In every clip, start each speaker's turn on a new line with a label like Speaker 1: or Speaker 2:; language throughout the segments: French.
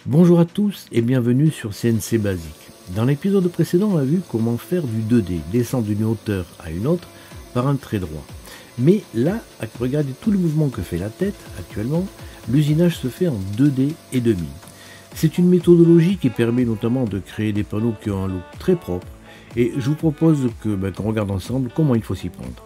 Speaker 1: Bonjour à tous et bienvenue sur CNC Basique. Dans l'épisode précédent, on a vu comment faire du 2D, descendre d'une hauteur à une autre par un trait droit. Mais là, regardez tout le mouvement que fait la tête actuellement, l'usinage se fait en 2D et demi. C'est une méthodologie qui permet notamment de créer des panneaux qui ont un look très propre et je vous propose qu'on regarde ensemble comment il faut s'y prendre.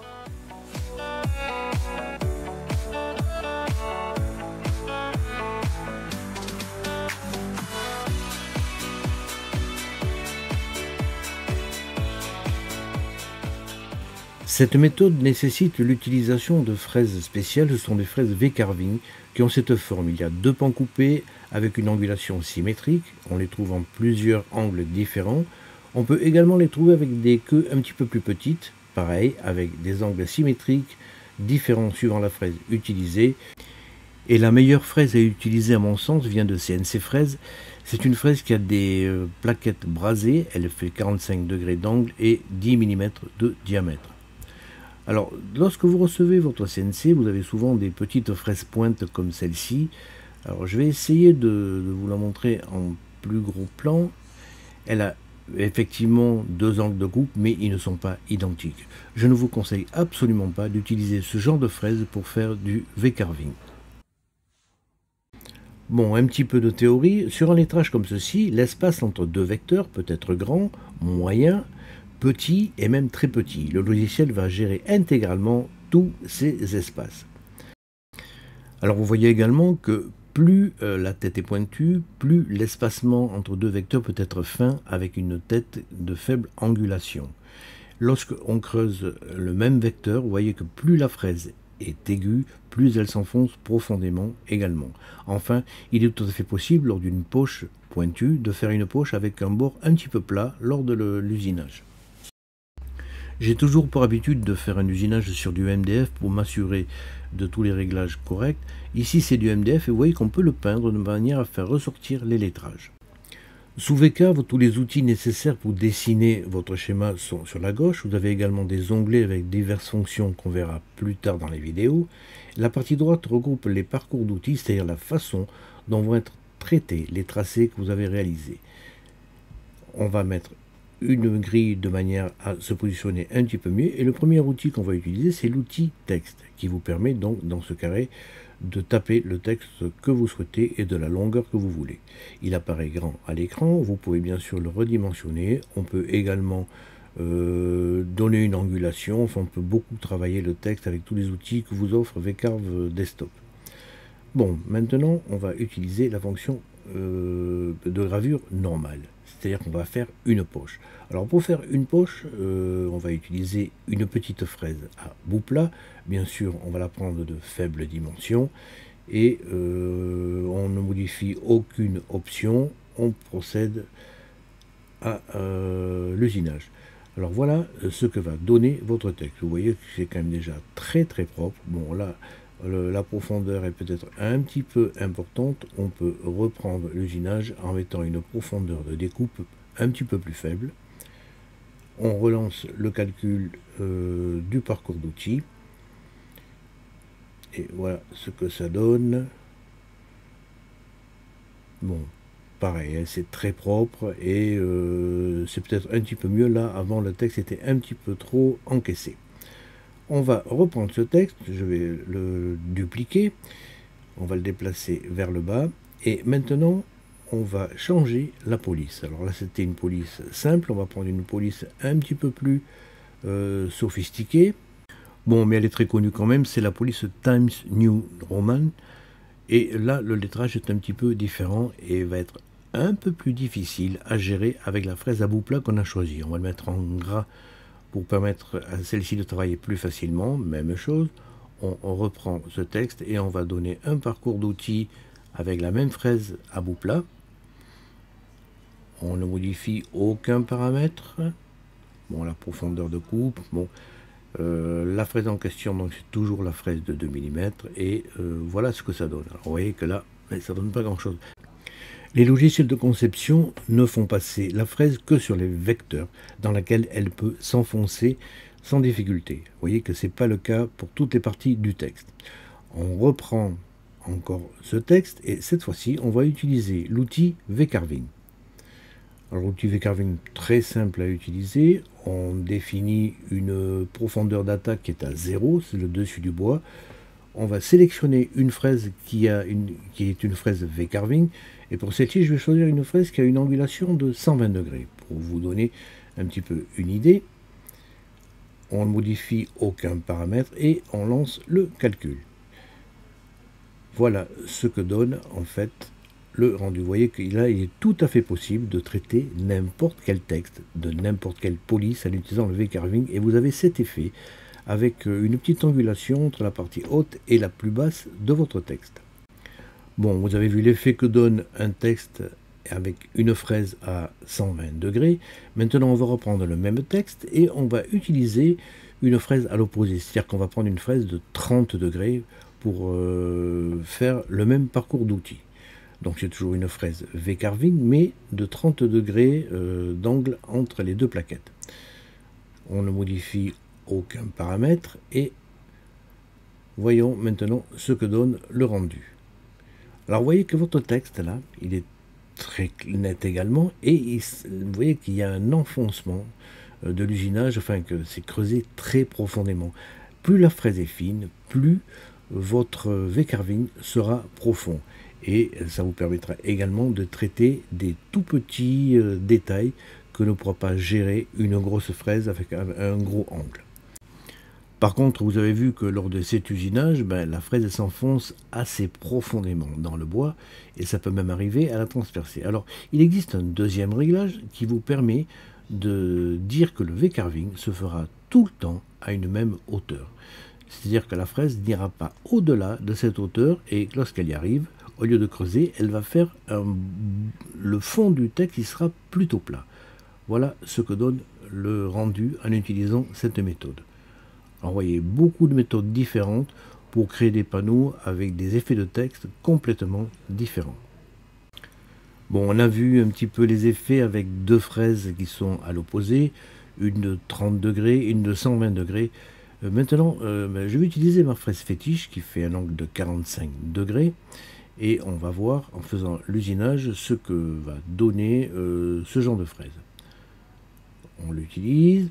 Speaker 1: Cette méthode nécessite l'utilisation de fraises spéciales, ce sont des fraises V-carving qui ont cette forme. Il y a deux pans coupés avec une angulation symétrique, on les trouve en plusieurs angles différents. On peut également les trouver avec des queues un petit peu plus petites, pareil, avec des angles symétriques différents suivant la fraise utilisée. Et la meilleure fraise à utiliser à mon sens vient de CNC Fraises. C'est une fraise qui a des plaquettes brasées, elle fait 45 degrés d'angle et 10 mm de diamètre. Alors, lorsque vous recevez votre CNC, vous avez souvent des petites fraises pointes comme celle-ci. Alors, je vais essayer de vous la montrer en plus gros plan. Elle a effectivement deux angles de coupe, mais ils ne sont pas identiques. Je ne vous conseille absolument pas d'utiliser ce genre de fraise pour faire du V-carving. Bon, un petit peu de théorie. Sur un lettrage comme ceci, l'espace entre deux vecteurs peut être grand, moyen, petit et même très petit. Le logiciel va gérer intégralement tous ces espaces. Alors vous voyez également que plus la tête est pointue, plus l'espacement entre deux vecteurs peut être fin avec une tête de faible angulation. Lorsqu'on creuse le même vecteur, vous voyez que plus la fraise est aiguë, plus elle s'enfonce profondément également. Enfin, il est tout à fait possible lors d'une poche pointue de faire une poche avec un bord un petit peu plat lors de l'usinage. J'ai toujours pour habitude de faire un usinage sur du MDF pour m'assurer de tous les réglages corrects. Ici c'est du MDF et vous voyez qu'on peut le peindre de manière à faire ressortir les lettrages. Sous VK, tous les outils nécessaires pour dessiner votre schéma sont sur la gauche. Vous avez également des onglets avec diverses fonctions qu'on verra plus tard dans les vidéos. La partie droite regroupe les parcours d'outils, c'est-à-dire la façon dont vont être traités les tracés que vous avez réalisés. On va mettre une grille de manière à se positionner un petit peu mieux. Et le premier outil qu'on va utiliser, c'est l'outil texte, qui vous permet donc, dans ce carré, de taper le texte que vous souhaitez et de la longueur que vous voulez. Il apparaît grand à l'écran, vous pouvez bien sûr le redimensionner, on peut également donner une angulation, enfin on peut beaucoup travailler le texte avec tous les outils que vous offre VCarve Desktop. Bon, maintenant on va utiliser la fonction de gravure normale, c'est-à-dire qu'on va faire une poche. Alors pour faire une poche, on va utiliser une petite fraise à bout plat. Bien sûr, on va la prendre de faible dimension et on ne modifie aucune option. On procède à l'usinage. Alors voilà ce que va donner votre texte. Vous voyez que c'est quand même déjà très très propre. Bon là, la profondeur est peut-être un petit peu importante. On peut reprendre l'usinage en mettant une profondeur de découpe un petit peu plus faible. On relance le calcul du parcours d'outils. Et voilà ce que ça donne. Bon, pareil, hein, c'est très propre et c'est peut-être un petit peu mieux là. Avant, le texte était un petit peu trop encaissé. On va reprendre ce texte, je vais le dupliquer, on va le déplacer vers le bas et maintenant on va changer la police. Alors là c'était une police simple, on va prendre une police un petit peu plus sophistiquée. Bon, mais elle est très connue quand même, c'est la police Times New Roman. Et là le lettrage est un petit peu différent et va être un peu plus difficile à gérer avec la fraise à bout plat qu'on a choisie. On va le mettre en gras pour permettre à celle-ci de travailler plus facilement. Même chose, on reprend ce texte et on va donner un parcours d'outils avec la même fraise à bout plat. On ne modifie aucun paramètre. Bon, la profondeur de coupe, bon, la fraise en question, donc c'est toujours la fraise de 2 mm et voilà ce que ça donne. Alors, vous voyez que là, ça donne pas grand-chose. Les logiciels de conception ne font passer la fraise que sur les vecteurs, dans laquelle elle peut s'enfoncer sans difficulté. Vous voyez que ce n'est pas le cas pour toutes les parties du texte. On reprend encore ce texte et cette fois-ci, on va utiliser l'outil V-Carving. Alors l'outil V-Carving, très simple à utiliser. On définit une profondeur d'attaque qui est à 0, c'est le dessus du bois. On va sélectionner une fraise qui est une fraise V-Carving. Et pour celle-ci, je vais choisir une fraise qui a une angulation de 120 degrés. Pour vous donner un petit peu une idée, on ne modifie aucun paramètre et on lance le calcul. Voilà ce que donne en fait le rendu. Vous voyez que là, il est tout à fait possible de traiter n'importe quel texte, de n'importe quelle police en utilisant le V-Carving. Et vous avez cet effet avec une petite angulation entre la partie haute et la plus basse de votre texte. Bon, vous avez vu l'effet que donne un texte avec une fraise à 120 degrés. Maintenant, on va reprendre le même texte et on va utiliser une fraise à l'opposé. C'est-à-dire qu'on va prendre une fraise de 30 degrés pour faire le même parcours d'outils. Donc c'est toujours une fraise V-Carving, mais de 30 degrés d'angle entre les deux plaquettes. On ne modifie aucun paramètre et voyons maintenant ce que donne le rendu. Alors vous voyez que votre texte là, il est très net également et vous voyez qu'il y a un enfoncement de l'usinage, enfin que c'est creusé très profondément. Plus la fraise est fine, plus votre V-Carving sera profond. Et ça vous permettra également de traiter des tout petits détails que ne pourra pas gérer une grosse fraise avec un gros angle. Par contre, vous avez vu que lors de cet usinage, la fraise s'enfonce assez profondément dans le bois et ça peut même arriver à la transpercer. Alors, il existe un deuxième réglage qui vous permet de dire que le V-Carving se fera tout le temps à une même hauteur. C'est-à-dire que la fraise n'ira pas au-delà de cette hauteur et lorsqu'elle y arrive, au lieu de creuser, elle va faire le fond du texte qui sera plutôt plat. Voilà ce que donne le rendu en utilisant cette méthode. Alors, vous voyez beaucoup de méthodes différentes pour créer des panneaux avec des effets de texte complètement différents. Bon, on a vu un petit peu les effets avec deux fraises qui sont à l'opposé, une de 30 degrés, une de 120 degrés. Maintenant, je vais utiliser ma fraise fétiche qui fait un angle de 45 degrés. Et on va voir en faisant l'usinage ce que va donner ce genre de fraise. On l'utilise.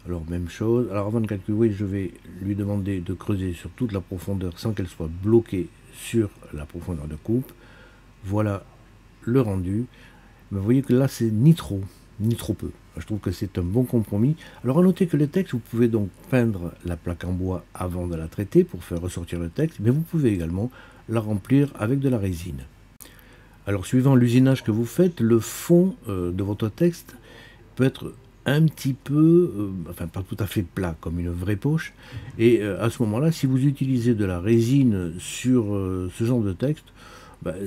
Speaker 1: Alors même chose. Alors avant de calculer, je vais lui demander de creuser sur toute la profondeur sans qu'elle soit bloquée sur la profondeur de coupe. Voilà le rendu. Mais vous voyez que là c'est ni trop peu. Je trouve que c'est un bon compromis. Alors à noter que le texte, vous pouvez donc peindre la plaque en bois avant de la traiter pour faire ressortir le texte, mais vous pouvez également la remplir avec de la résine. Alors suivant l'usinage que vous faites, le fond de votre texte peut être un petit peu, enfin pas tout à fait plat comme une vraie poche, et à ce moment-là, si vous utilisez de la résine sur ce genre de texte,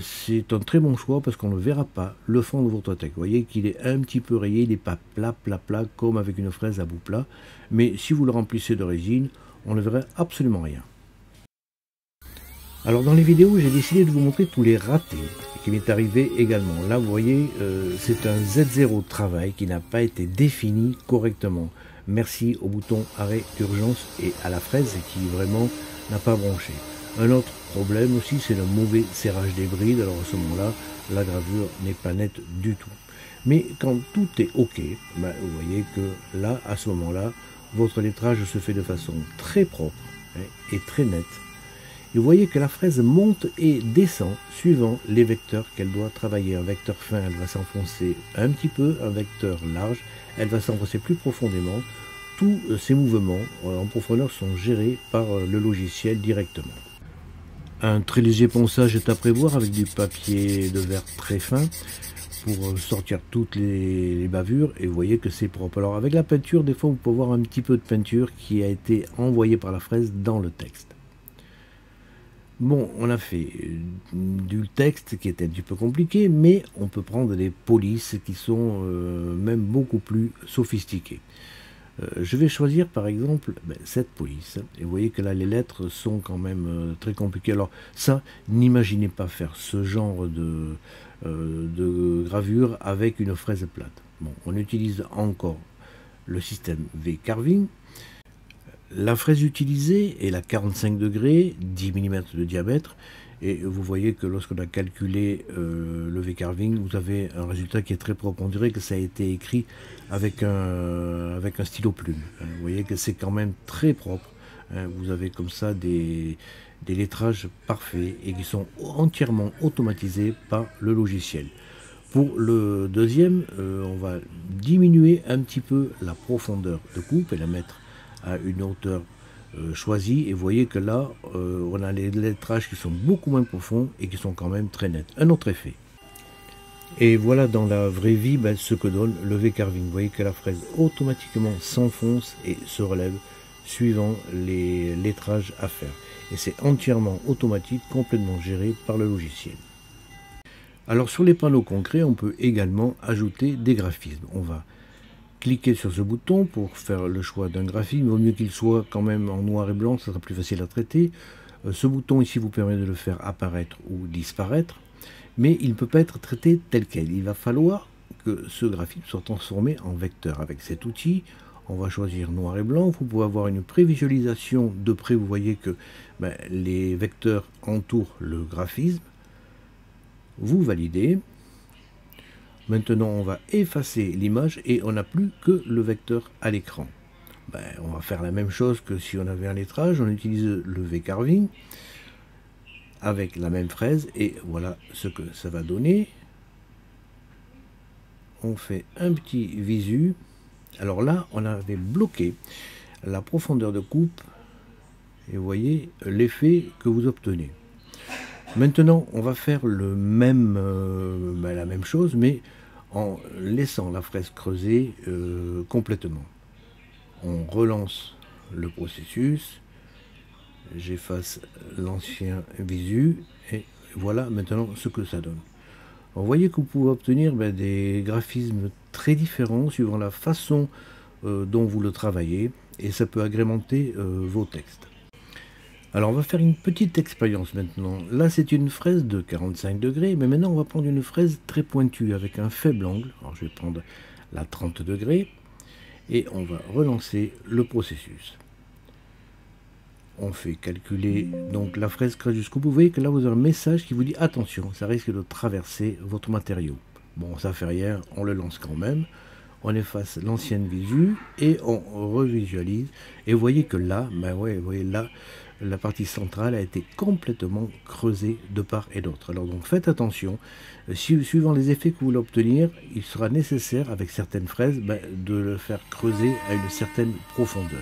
Speaker 1: c'est un très bon choix parce qu'on ne verra pas le fond de votre texte. Vous voyez qu'il est un petit peu rayé, il n'est pas plat comme avec une fraise à bout plat, mais si vous le remplissez de résine, on ne verrait absolument rien. Alors dans les vidéos, j'ai décidé de vous montrer tous les ratés qui m'est arrivé également. Là, vous voyez, c'est un Z0 travail qui n'a pas été défini correctement. Merci au bouton arrêt d'urgence et à la fraise qui vraiment n'a pas branché. Un autre problème aussi, c'est le mauvais serrage des brides. Alors à ce moment-là, la gravure n'est pas nette du tout. Mais quand tout est OK, vous voyez que là, à ce moment-là, votre lettrage se fait de façon très propre et très nette. Et vous voyez que la fraise monte et descend suivant les vecteurs qu'elle doit travailler. Un vecteur fin, elle va s'enfoncer un petit peu. Un vecteur large, elle va s'enfoncer plus profondément. Tous ces mouvements en profondeur sont gérés par le logiciel directement. Un très léger ponçage est à prévoir avec du papier de verre très fin pour sortir toutes les bavures. Et vous voyez que c'est propre. Alors avec la peinture, des fois vous pouvez voir un petit peu de peinture qui a été envoyée par la fraise dans le texte. Bon, on a fait du texte qui était un petit peu compliqué, mais on peut prendre des polices qui sont même beaucoup plus sophistiquées. Je vais choisir par exemple cette police. Et vous voyez que là les lettres sont quand même très compliquées. Alors ça, n'imaginez pas faire ce genre de gravure avec une fraise plate. Bon, on utilise encore le système V-Carving. La fraise utilisée est la 45 degrés, 10 mm de diamètre, Et vous voyez que lorsqu'on a calculé le V-carving, vous avez un résultat qui est très propre. On dirait que ça a été écrit avec un stylo plume. Vous voyez que c'est quand même très propre. Vous avez comme ça des lettrages parfaits et qui sont entièrement automatisés par le logiciel. Pour le deuxième, on va diminuer un petit peu la profondeur de coupe et la mettre à une hauteur choisie. Et vous voyez que là, on a les lettrages qui sont beaucoup moins profonds et qui sont quand même très nets. Un autre effet. Et voilà dans la vraie vie ce que donne le V-carving. Vous voyez que la fraise automatiquement s'enfonce et se relève suivant les lettrages à faire. Et c'est entièrement automatique, complètement géré par le logiciel. Alors sur les panneaux concrets, on peut également ajouter des graphismes. On va cliquer sur ce bouton pour faire le choix d'un graphisme. Il vaut mieux qu'il soit quand même en noir et blanc, ça sera plus facile à traiter. Ce bouton ici vous permet de le faire apparaître ou disparaître, mais il ne peut pas être traité tel quel. Il va falloir que ce graphisme soit transformé en vecteur. Avec cet outil, on va choisir noir et blanc. Vous pouvez avoir une prévisualisation de près. Vous voyez que les vecteurs entourent le graphisme. Vous validez. Maintenant, on va effacer l'image et on n'a plus que le vecteur à l'écran. On va faire la même chose que si on avait un lettrage. On utilise le V-carving avec la même fraise et voilà ce que ça va donner. On fait un petit visu. Alors là, on avait bloqué la profondeur de coupe et vous voyez l'effet que vous obtenez. Maintenant, on va faire la même chose, mais en laissant la fraise creuser complètement. On relance le processus, j'efface l'ancien visu, et voilà maintenant ce que ça donne. Alors, vous voyez que vous pouvez obtenir des graphismes très différents suivant la façon dont vous le travaillez, et ça peut agrémenter vos textes. Alors on va faire une petite expérience maintenant. Là c'est une fraise de 45 degrés, mais maintenant on va prendre une fraise très pointue avec un faible angle. Alors je vais prendre la 30 degrés et on va relancer le processus. On fait calculer donc la fraise creuse jusqu'au bout. Vous voyez que là vous avez un message qui vous dit attention, ça risque de traverser votre matériau. Bon, ça fait rien, on le lance quand même. On efface l'ancienne visu et on revisualise. Et vous voyez que là, vous voyez là, la partie centrale a été complètement creusée de part et d'autre. Alors donc faites attention, suivant les effets que vous voulez obtenir, il sera nécessaire avec certaines fraises de le faire creuser à une certaine profondeur.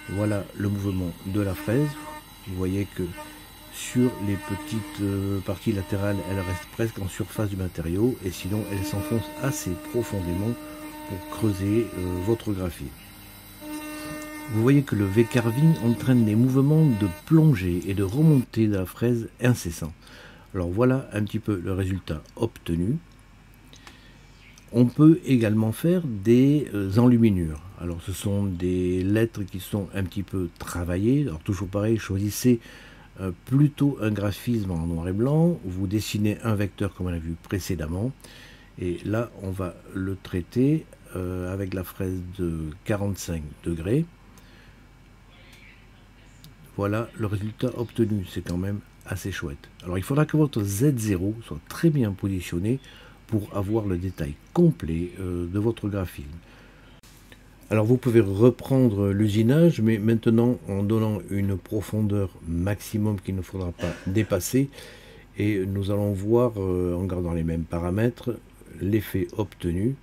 Speaker 1: Voilà le mouvement de la fraise. Vous voyez que sur les petites parties latérales, elle reste presque en surface du matériau et sinon elle s'enfonce assez profondément pour creuser votre graphisme. Vous voyez que le V-carving entraîne des mouvements de plongée et de remontée de la fraise incessants. Alors voilà un petit peu le résultat obtenu. On peut également faire des enluminures. Alors ce sont des lettres qui sont un petit peu travaillées. Alors toujours pareil, choisissez plutôt un graphisme en noir et blanc. Vous dessinez un vecteur comme on a vu précédemment. Et là on va le traiter avec la fraise de 45 degrés. Voilà le résultat obtenu, c'est quand même assez chouette. Alors il faudra que votre Z0 soit très bien positionné pour avoir le détail complet de votre graphisme. Alors vous pouvez reprendre l'usinage, mais maintenant en donnant une profondeur maximum qu'il ne faudra pas dépasser. Et nous allons voir, en gardant les mêmes paramètres, l'effet obtenu.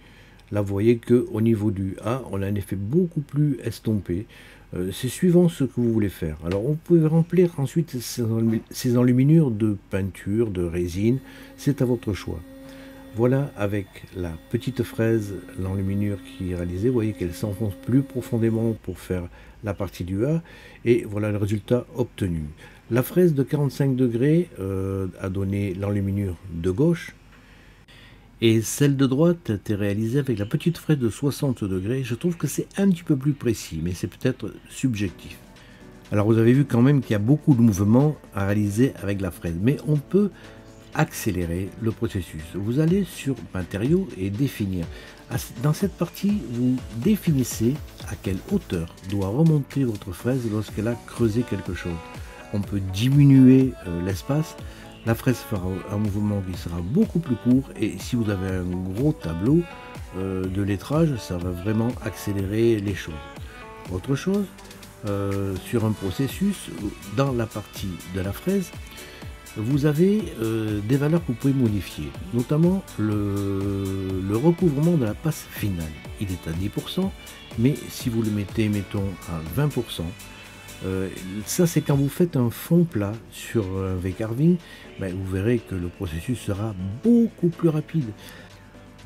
Speaker 1: Là vous voyez qu'au niveau du A, on a un effet beaucoup plus estompé. C'est suivant ce que vous voulez faire. Alors vous pouvez remplir ensuite ces enluminures de peinture, de résine, c'est à votre choix. Voilà avec la petite fraise, l'enluminure qui est réalisée, vous voyez qu'elle s'enfonce plus profondément pour faire la partie du A, et voilà le résultat obtenu. La fraise de 45 degrés a donné l'enluminure de gauche, et celle de droite a été réalisée avec la petite fraise de 60 degrés. Je trouve que c'est un petit peu plus précis, mais c'est peut-être subjectif. Alors vous avez vu quand même qu'il y a beaucoup de mouvements à réaliser avec la fraise, mais on peut accélérer le processus. Vous allez sur matériaux et définir. Dans cette partie, vous définissez à quelle hauteur doit remonter votre fraise lorsqu'elle a creusé quelque chose. on peut diminuer l'espace. La fraise fera un mouvement qui sera beaucoup plus court, et si vous avez un gros tableau de lettrage, ça va vraiment accélérer les choses. Autre chose, sur un processus, dans la partie de la fraise, vous avez des valeurs que vous pouvez modifier, notamment le recouvrement de la passe finale. Il est à 10%, mais si vous le mettez, mettons, à 20%, ça c'est quand vous faites un fond plat sur un V-carving, ben, vous verrez que le processus sera beaucoup plus rapide.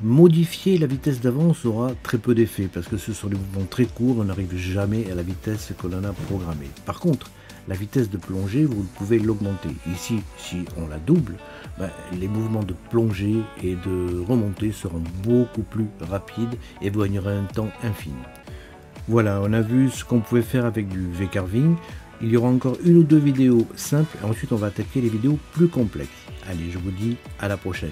Speaker 1: Modifier la vitesse d'avance aura très peu d'effet parce que ce sont des mouvements très courts, on n'arrive jamais à la vitesse que l'on a programmée. Par contre, la vitesse de plongée, vous pouvez l'augmenter. Ici, si on la double, ben, les mouvements de plongée et de remontée seront beaucoup plus rapides et vous gagnerez un temps infini. Voilà, on a vu ce qu'on pouvait faire avec du V-carving. Il y aura encore une ou deux vidéos simples et ensuite on va attaquer les vidéos plus complexes. Allez, je vous dis à la prochaine.